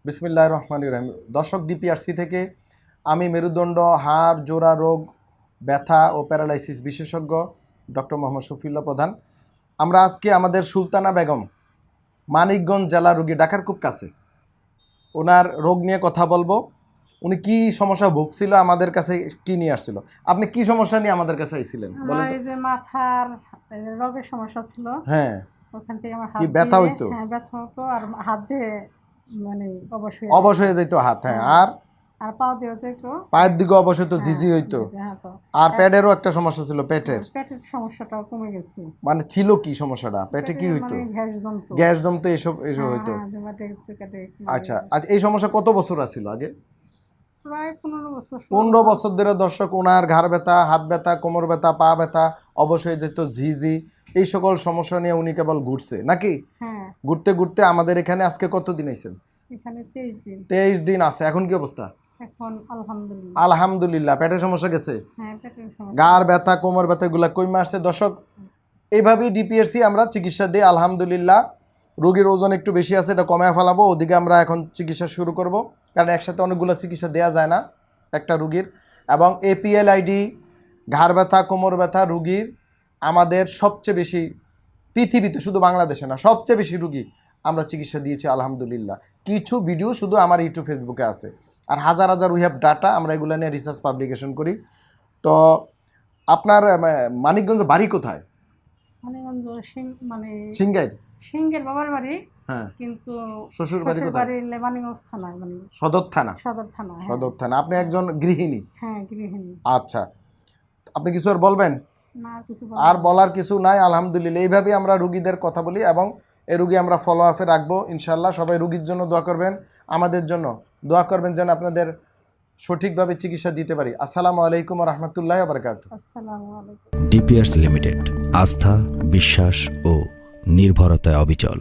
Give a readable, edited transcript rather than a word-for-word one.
বিসমিল্লাহির রহমানির রহিম। দর্শক, ডিপিআরসি থেকে আমি মেরুদণ্ড, হাড়, জোড়া রোগ, ব্যথা ও প্যারালাইসিস বিশেষজ্ঞ ডক্টর মোহাম্মদ শফিউল্লাহ প্রধান। আমরা আজকে আমাদের সুলতানা বেগম, মানিকগঞ্জ জেলা রোগী, ঢাকার খুব কাছে, ওনার রোগ নিয়ে কথা বলবো। উনি কি সমস্যা ভুগছিল, আমাদের কাছে কি নিয়ে আসছিল। আপনি কি সমস্যা নিয়ে আমাদের কাছে আইছিলেন বলেন তো? এই যে মাথার রোগের সমস্যা ছিল। হ্যাঁ, ওখান থেকে আমার হাত কি ব্যথা দিয়ে, হইতো? হ্যাঁ ব্যথা হতো, আর হাত দিয়ে মানে অবশ হয়ে যেত হাত। হ্যাঁ, আর পাও দিয়েও যেত, পায়ের দিকে অবশ হইতো, ঝিঝি হইতো। হ্যাঁ, তো আর পেটেরও একটা সমস্যা ছিল, পেটের। পেটের সমস্যাটাও কমে গেছে। মানে ছিল কি সমস্যাটা, পেটে কি হইতো? মানে গ্যাস জমতো। গ্যাস জমতো, এসব হইতো। আচ্ছা আচ্ছা, এই সমস্যা কত বছর আছিল আগে? প্রায় 15 বছর। 15 বছর ধরে দর্শক ওনার ঘাড় ব্যথা, হাত ব্যথা, কোমর ব্যথা, পা ব্যথা, অবশ্যই যেত ঝিঝি, এই সকল সমস্যা নিয়ে উনি কেবল ঘুরছে নাকি? হ্যাঁ, ঘুরতে ঘুরতে আমাদের এখানে আজকে কতদিন আইছেন? এখানে 23 দিন। 23 দিন আছে। এখন কি অবস্থা? এখন আলহামদুলিল্লাহ। আলহামদুলিল্লাহ। পেটের সমস্যা গেছে, হ্যাঁ, পেটের সমস্যা, ঘাড় ব্যথা, কোমর ব্যথা এগুলা কমে আসছে। দর্শক, এইভাবেই ডিপিআরসি আমরা চিকিৎসা দিই আলহামদুলিল্লাহ। রোগীর ওজন একটু বেশি আছে, এটা কমায় ফেলাবো, ওদিকে আমরা এখন চিকিৎসা শুরু করব, কারণ একসাথে অনেকগুলো চিকিৎসা দেওয়া যায় না একটা রুগীর। এবং এপিএল আইডি, ঘাড় ব্যথা, কোমর ব্যথা রুগীর আমাদের সবচেয়ে বেশি, পৃথিবীতে শুধু বাংলাদেশে না, সবচেয়ে বেশি রুগী আমরা চিকিৎসা দিয়েছি আলহামদুলিল্লাহ। কিছু ভিডিও শুধু আমার ইউটিউব, ফেসবুকে আছে, আর হাজার হাজার উই হ্যাভ ডাটা, আমরা এগুলো নিয়ে রিসার্চ পাবলিকেশন করি। তো আপনার মানিকগঞ্জ বাড়ি কোথায়? মানিকগঞ্জ মানে সিংগাইর? সিংহের বাবার বাড়ি, হ্যাঁ। কিন্তু শ্বশুর বাড়ি কোথায়? মানিকগঞ্জ থানা, মানে সদর থানা। সদর থানা। সদর থানা। আপনি একজন গৃহিণী? হ্যাঁ, গৃহিণী। আচ্ছা, আপনি কিছু আর বলবেন? না, কিছু আর বলার কিছু নাই আলহামদুলিল্লাহ। এইভাবেই আমরা রুগীদের কথা বলি এবং এই রুগী আমরা ফলো আপে রাখবো ইনশাল্লাহ। সবাই রুগীর জন্য দোয়া করবেন, আমাদের জন্য দোয়া করবেন যেন আপনাদের সঠিকভাবে চিকিৎসা দিতে পারি। আসসালামু আলাইকুম ওয়া রাহমাতুল্লাহি ওয়া বারাকাতুহু। আসসালামু আলাইকুম। ডিপিআরস লিমিটেড, আস্থা, বিশ্বাস ও নির্ভরতায় অবিচল।